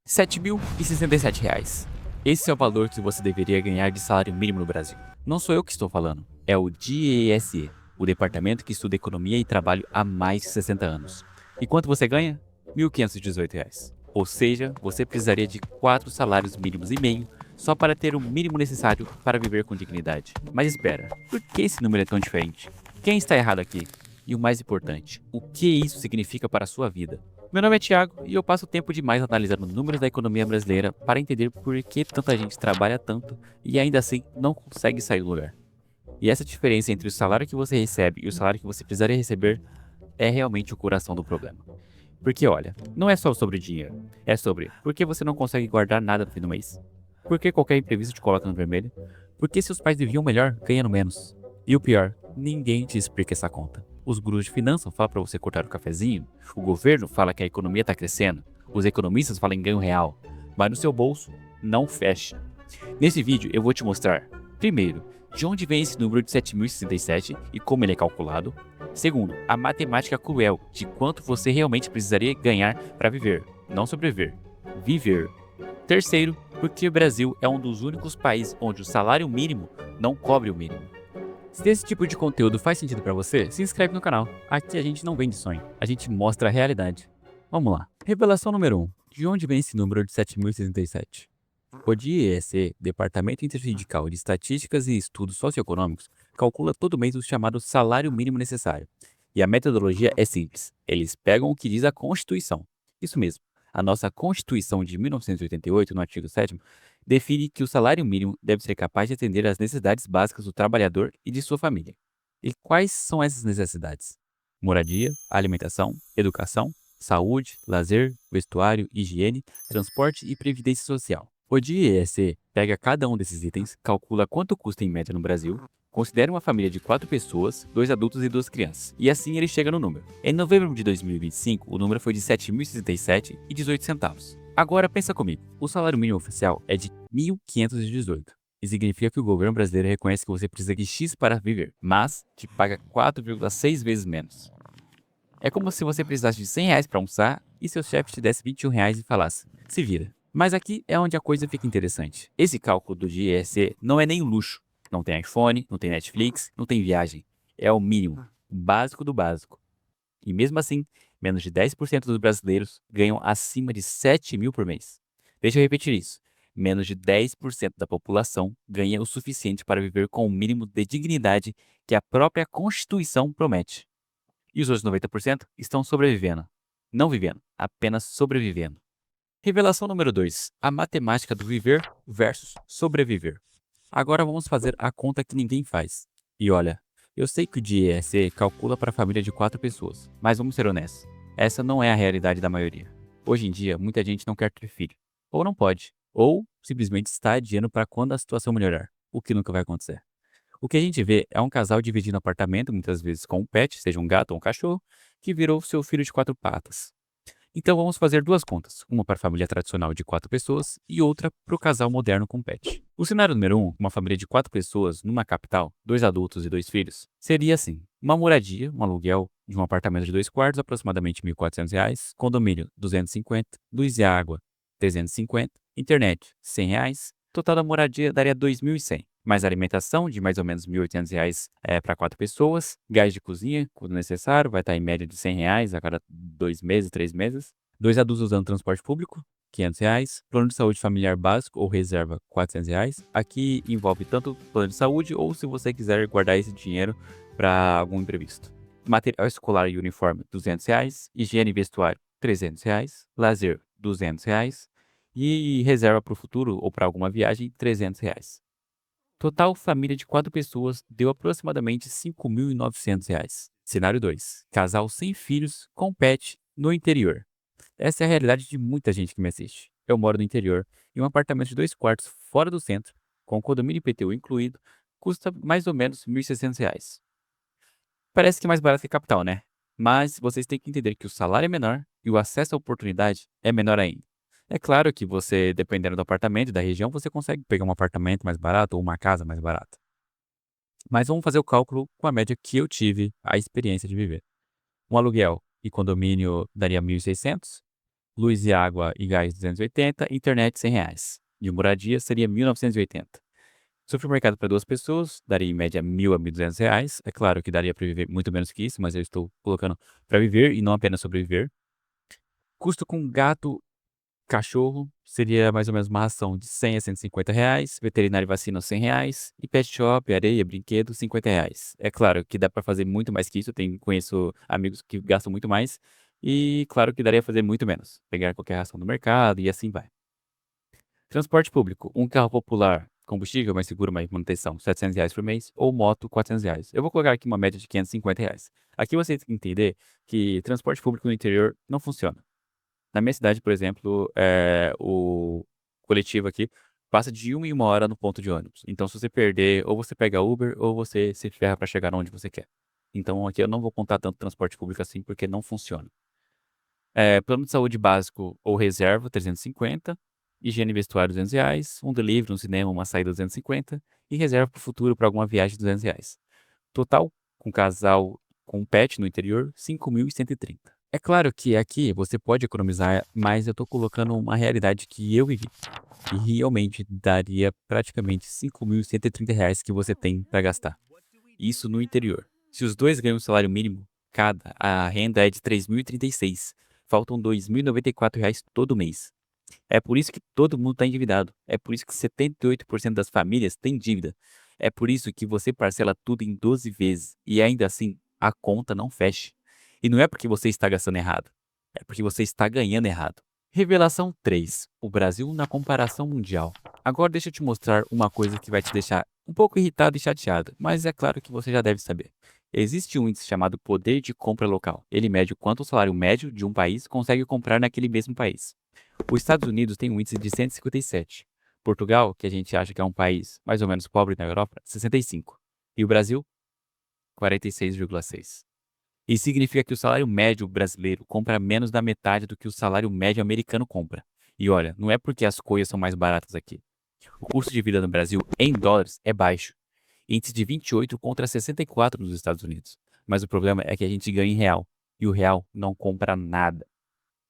R$ 7.067. Esse é o valor que você deveria ganhar de salário mínimo no Brasil. Não sou eu que estou falando, é o DESE, o departamento que estuda economia e trabalho há mais de 60 anos. E quanto você ganha? R$ 1.518. Ou seja, você precisaria de 4 salários mínimos e meio só para ter o mínimo necessário para viver com dignidade. Mas espera, por que esse número é tão diferente? Quem está errado aqui? E o mais importante, o que isso significa para a sua vida? Meu nome é Thiago e eu passo tempo demais analisando números da economia brasileira para entender por que tanta gente trabalha tanto e ainda assim não consegue sair do lugar. E essa diferença entre o salário que você recebe e o salário que você precisaria receber é realmente o coração do problema. Porque olha, não é só sobre dinheiro, é sobre por que você não consegue guardar nada no fim do mês? Por que qualquer imprevisto te coloca no vermelho? Por que seus pais viviam melhor ganhando menos? E o pior, ninguém te explica essa conta. Os gurus de finanças falam para você cortar o cafezinho, o governo fala que a economia está crescendo, os economistas falam em ganho real, mas no seu bolso não fecha. Nesse vídeo eu vou te mostrar, primeiro, de onde vem esse número de 7.067 e como ele é calculado. Segundo, a matemática cruel de quanto você realmente precisaria ganhar para viver, não sobreviver, viver. Terceiro, porque o Brasil é um dos únicos países onde o salário mínimo não cobre o mínimo. Se esse tipo de conteúdo faz sentido para você, se inscreve no canal. Aqui a gente não vende sonho, a gente mostra a realidade. Vamos lá. Revelação número 1. De onde vem esse número de 7.067? O DIEEC, Departamento Intersindical de Estatísticas e Estudos Socioeconômicos, calcula todo mês o chamado salário mínimo necessário. E a metodologia é simples. Eles pegam o que diz a Constituição. Isso mesmo. A nossa Constituição de 1988, no artigo 7º, define que o salário mínimo deve ser capaz de atender às necessidades básicas do trabalhador e de sua família. E quais são essas necessidades? Moradia, alimentação, educação, saúde, lazer, vestuário, higiene, transporte e previdência social. O DIEEC pega cada um desses itens, calcula quanto custa em média no Brasil, considera uma família de 4 pessoas, 2 adultos e 2 crianças, e assim ele chega no número. Em novembro de 2025, o número foi de R$ 7.067,18. Agora pensa comigo, o salário mínimo oficial é de 1.518. E significa que o governo brasileiro reconhece que você precisa de X para viver, mas te paga 4,6 vezes menos. É como se você precisasse de R$ 100 para almoçar e seu chefe te desse R$ 21 e falasse, se vira. Mas aqui é onde a coisa fica interessante. Esse cálculo do DIEEC não é nem um luxo. Não tem iPhone, não tem Netflix, não tem viagem. É o mínimo, o básico do básico. E mesmo assim, menos de 10% dos brasileiros ganham acima de 7.000 por mês. Deixa eu repetir isso. Menos de 10% da população ganha o suficiente para viver com o mínimo de dignidade que a própria Constituição promete. E os outros 90% estão sobrevivendo. Não vivendo, apenas sobrevivendo. Revelação número 2. A matemática do viver versus sobreviver. Agora vamos fazer a conta que ninguém faz. E olha, eu sei que o DIEEC calcula para a família de 4 pessoas, mas vamos ser honestos, essa não é a realidade da maioria. Hoje em dia, muita gente não quer ter filho, ou não pode, ou simplesmente está adiando para quando a situação melhorar, o que nunca vai acontecer. O que a gente vê é um casal dividindo apartamento, muitas vezes com um pet, seja um gato ou um cachorro, que virou seu filho de 4 patas. Então vamos fazer duas contas, uma para a família tradicional de 4 pessoas e outra para o casal moderno com pet. O cenário número 1, uma família de 4 pessoas numa capital, 2 adultos e 2 filhos, seria assim: uma moradia, um aluguel de um apartamento de 2 quartos, aproximadamente R$ 1.400, condomínio R$ 250, luz e água R$ 350, internet R$ 100, total da moradia daria R$ 2.100. Mais alimentação de mais ou menos R$ 1.800 para 4 pessoas, gás de cozinha, quando necessário, vai estar em média de R$ 100 a cada 2 meses, 3 meses. 2 adultos usando transporte público, R$ 500. Plano de saúde familiar básico ou reserva, R$ 400. Aqui envolve tanto plano de saúde ou se você quiser guardar esse dinheiro para algum imprevisto. Material escolar e uniforme, R$ 200. Higiene e vestuário, R$ 300. Lazer, R$ 200. E reserva para o futuro ou para alguma viagem, R$ 300. Total família de 4 pessoas deu aproximadamente R$ 5.900. Cenário 2. Casal sem filhos com pet no interior. Essa é a realidade de muita gente que me assiste. Eu moro no interior e um apartamento de 2 quartos fora do centro, com condomínio IPTU incluído, custa mais ou menos R$ 1.600. Parece que é mais barato que a capital, né? Mas vocês têm que entender que o salário é menor e o acesso à oportunidade é menor ainda. É claro que você, dependendo do apartamento e da região, você consegue pegar um apartamento mais barato ou uma casa mais barata. Mas vamos fazer o cálculo com a média que eu tive a experiência de viver. Um aluguel e condomínio daria 1.600, Luz e água e gás 280, internet R$ 100. De moradia seria 1.980. Supermercado para 2 pessoas daria em média R$ 1.000 a R$ 1.200. É claro que daria para viver muito menos que isso, mas eu estou colocando para viver e não apenas sobreviver. Custo com gato, cachorro seria mais ou menos uma ração de R$ 100 a R$ 150. Veterinário e vacina R$ 100. E pet shop, areia, brinquedo R$ 50. É claro que dá para fazer muito mais que isso. Conheço amigos que gastam muito mais. E claro que daria para fazer muito menos. Pegar qualquer ração do mercado e assim vai. Transporte público, um carro popular, combustível mais seguro, mais manutenção, R$ 700 por mês, ou moto, R$ 400. Eu vou colocar aqui uma média de R$ 550. Aqui você tem que entender que transporte público no interior não funciona. Na minha cidade, por exemplo, o coletivo aqui passa de 1 em 1 hora no ponto de ônibus. Então, se você perder, ou você pega Uber, ou você se ferra para chegar onde você quer. Então, aqui eu não vou contar tanto transporte público assim, porque não funciona. Plano de saúde básico ou reserva, 350. Higiene e vestuário, R$ 200. Um delivery, um cinema, uma saída, 250. E reserva para o futuro para alguma viagem, R$ 200. Total, com casal com pet no interior, 5.130. É claro que aqui você pode economizar, mas eu estou colocando uma realidade que eu vivi. E realmente daria praticamente R$ 5.130 que você tem para gastar. Isso no interior. Se os dois ganham um salário mínimo, cada, a renda é de 3.036. Faltam R$ 2.094 todo mês. É por isso que todo mundo está endividado. É por isso que 78% das famílias têm dívida. É por isso que você parcela tudo em 12 vezes e ainda assim a conta não fecha. E não é porque você está gastando errado, é porque você está ganhando errado. Revelação 3. O Brasil na comparação mundial. Agora deixa eu te mostrar uma coisa que vai te deixar um pouco irritado e chateado, mas é claro que você já deve saber. Existe um índice chamado poder de compra local. Ele mede o quanto o salário médio de um país consegue comprar naquele mesmo país. Os Estados Unidos tem um índice de 157. Portugal, que a gente acha que é um país mais ou menos pobre na Europa, 65. E o Brasil, 46,6. Isso significa que o salário médio brasileiro compra menos da metade do que o salário médio americano compra. E olha, não é porque as coisas são mais baratas aqui. O custo de vida no Brasil, em dólares, é baixo. Índice de 28 contra 64 nos Estados Unidos. Mas o problema é que a gente ganha em real. E o real não compra nada.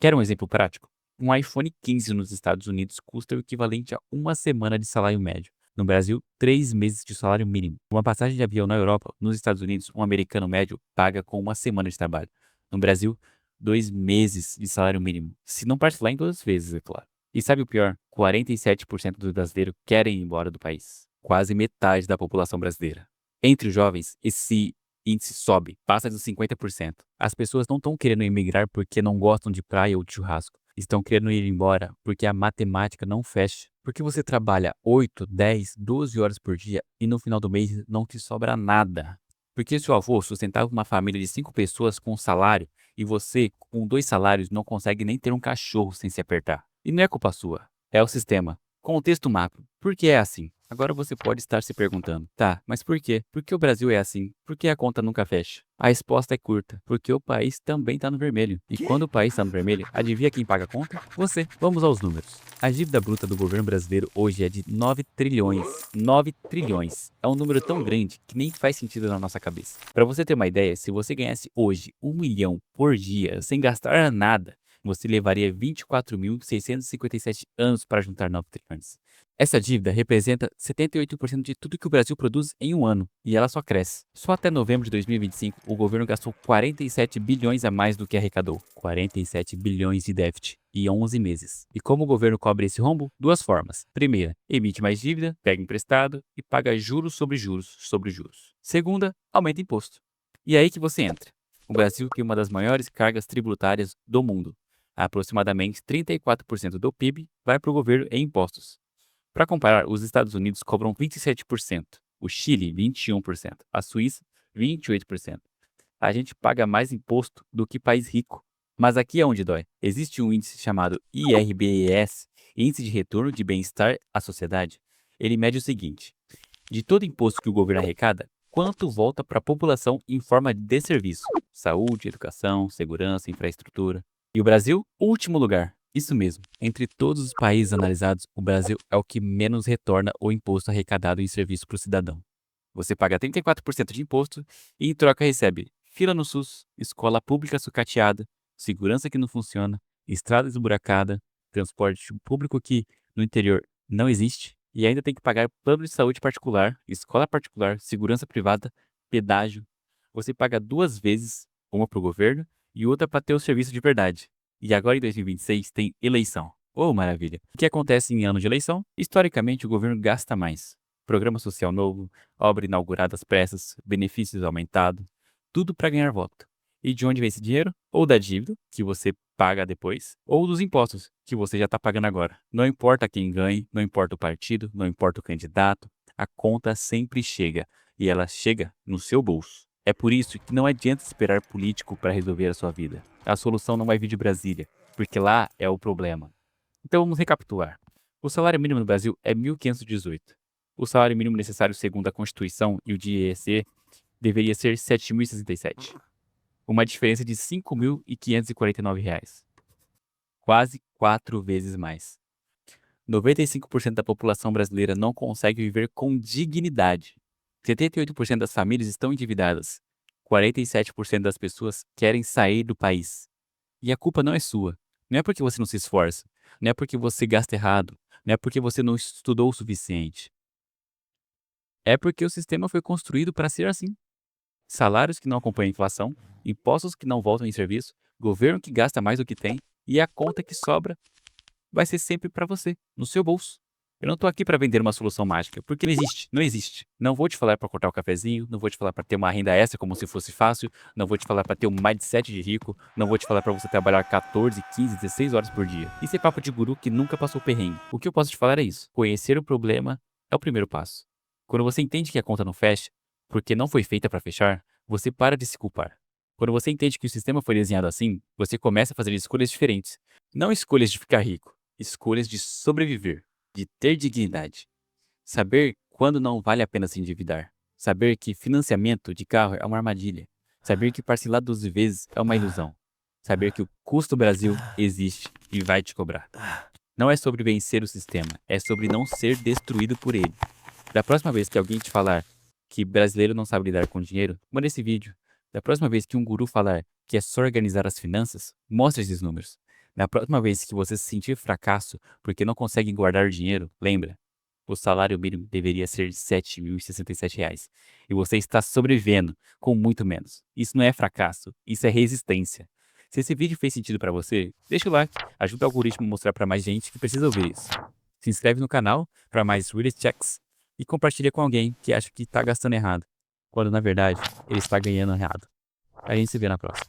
Quer um exemplo prático? Um iPhone 15 nos Estados Unidos custa o equivalente a uma semana de salário médio. No Brasil, 3 meses de salário mínimo. Uma passagem de avião na Europa, nos Estados Unidos, um americano médio paga com uma semana de trabalho. No Brasil, 2 meses de salário mínimo. Se não parcelar em 2 vezes, é claro. E sabe o pior? 47% dos brasileiros querem ir embora do país. Quase metade da população brasileira. Entre os jovens, esse índice sobe, passa dos 50%. As pessoas não estão querendo emigrar porque não gostam de praia ou de churrasco. Estão querendo ir embora porque a matemática não fecha. Porque você trabalha 8, 10, 12 horas por dia e no final do mês não te sobra nada. Porque seu avô sustentava uma família de 5 pessoas com um salário e você, com 2 salários, não consegue nem ter um cachorro sem se apertar. E não é culpa sua, é o sistema. Contexto macro. Por que é assim? Agora você pode estar se perguntando, tá, mas por quê? Por que o Brasil é assim? Por que a conta nunca fecha? A resposta é curta, porque o país também está no vermelho. E quando o país está no vermelho, adivinha quem paga a conta? Você. Vamos aos números. A dívida bruta do governo brasileiro hoje é de 9 trilhões. 9 trilhões. É um número tão grande que nem faz sentido na nossa cabeça. Para você ter uma ideia, se você ganhasse hoje 1 milhão por dia sem gastar nada, você levaria 24.657 anos para juntar 9 trilhões. Essa dívida representa 78% de tudo que o Brasil produz em um ano, e ela só cresce. Só até novembro de 2025, o governo gastou 47 bilhões a mais do que arrecadou. 47 bilhões de déficit em 11 meses. E como o governo cobre esse rombo? Duas formas. Primeira, emite mais dívida, pega emprestado e paga juros sobre juros sobre juros. Segunda, aumenta imposto. E é aí que você entra. O Brasil tem uma das maiores cargas tributárias do mundo. Aproximadamente 34% do PIB vai para o governo em impostos. Para comparar, os Estados Unidos cobram 27%, o Chile 21%, a Suíça 28%. A gente paga mais imposto do que país rico. Mas aqui é onde dói. Existe um índice chamado IRBES, Índice de Retorno de Bem-Estar à Sociedade. Ele mede o seguinte: de todo imposto que o governo arrecada, quanto volta para a população em forma de serviço? Saúde, educação, segurança, infraestrutura. E o Brasil? Último lugar. Isso mesmo. Entre todos os países analisados, o Brasil é o que menos retorna o imposto arrecadado em serviço para o cidadão. Você paga 34% de imposto e em troca recebe fila no SUS, escola pública sucateada, segurança que não funciona, estrada esburacada, transporte público que no interior não existe, e ainda tem que pagar plano de saúde particular, escola particular, segurança privada, pedágio. Você paga 2 vezes, uma para o governo e outra para ter o serviço de verdade. E agora em 2026 tem eleição. Oh, maravilha! O que acontece em ano de eleição? Historicamente, o governo gasta mais. Programa social novo, obra inaugurada às pressas, benefícios aumentados, tudo para ganhar voto. E de onde vem esse dinheiro? Ou da dívida, que você paga depois, ou dos impostos, que você já está pagando agora. Não importa quem ganhe, não importa o partido, não importa o candidato, a conta sempre chega, e ela chega no seu bolso. É por isso que não adianta esperar político para resolver a sua vida. A solução não vai vir de Brasília, porque lá é o problema. Então vamos recapitular. O salário mínimo no Brasil é 1.518. O salário mínimo necessário segundo a Constituição e o DIEEC deveria ser 7.067. Uma diferença de R$ 5.549. Quase 4 vezes mais. 95% da população brasileira não consegue viver com dignidade. 78% das famílias estão endividadas. 47% das pessoas querem sair do país. E a culpa não é sua. Não é porque você não se esforça. Não é porque você gasta errado. Não é porque você não estudou o suficiente. É porque o sistema foi construído para ser assim. Salários que não acompanham a inflação, impostos que não voltam em serviço, governo que gasta mais do que tem e a conta que sobra vai ser sempre para você, no seu bolso. Eu não tô aqui para vender uma solução mágica, porque não existe, não existe. Não vou te falar para cortar o cafezinho, não vou te falar para ter uma renda extra como se fosse fácil, não vou te falar para ter um mindset de rico, não vou te falar para você trabalhar 14, 15, 16 horas por dia. Isso é papo de guru que nunca passou perrengue. O que eu posso te falar é isso: conhecer o problema é o primeiro passo. Quando você entende que a conta não fecha, porque não foi feita para fechar, você para de se culpar. Quando você entende que o sistema foi desenhado assim, você começa a fazer escolhas diferentes. Não escolhas de ficar rico, escolhas de sobreviver, de ter dignidade. Saber quando não vale a pena se endividar. Saber que financiamento de carro é uma armadilha. Saber que parcelar 12 vezes é uma ilusão. Saber que o custo Brasil existe e vai te cobrar. Não é sobre vencer o sistema, é sobre não ser destruído por ele. Da próxima vez que alguém te falar que brasileiro não sabe lidar com dinheiro, manda esse vídeo. Da próxima vez que um guru falar que é só organizar as finanças, mostre esses números. Da próxima vez que você se sentir fracasso porque não consegue guardar dinheiro, lembra, o salário mínimo deveria ser R$ 7.067 e você está sobrevivendo com muito menos. Isso não é fracasso, isso é resistência. Se esse vídeo fez sentido para você, deixa o like, ajuda o algoritmo a mostrar para mais gente que precisa ouvir isso. Se inscreve no canal para mais reality checks e compartilha com alguém que acha que está gastando errado, quando na verdade ele está ganhando errado. A gente se vê na próxima.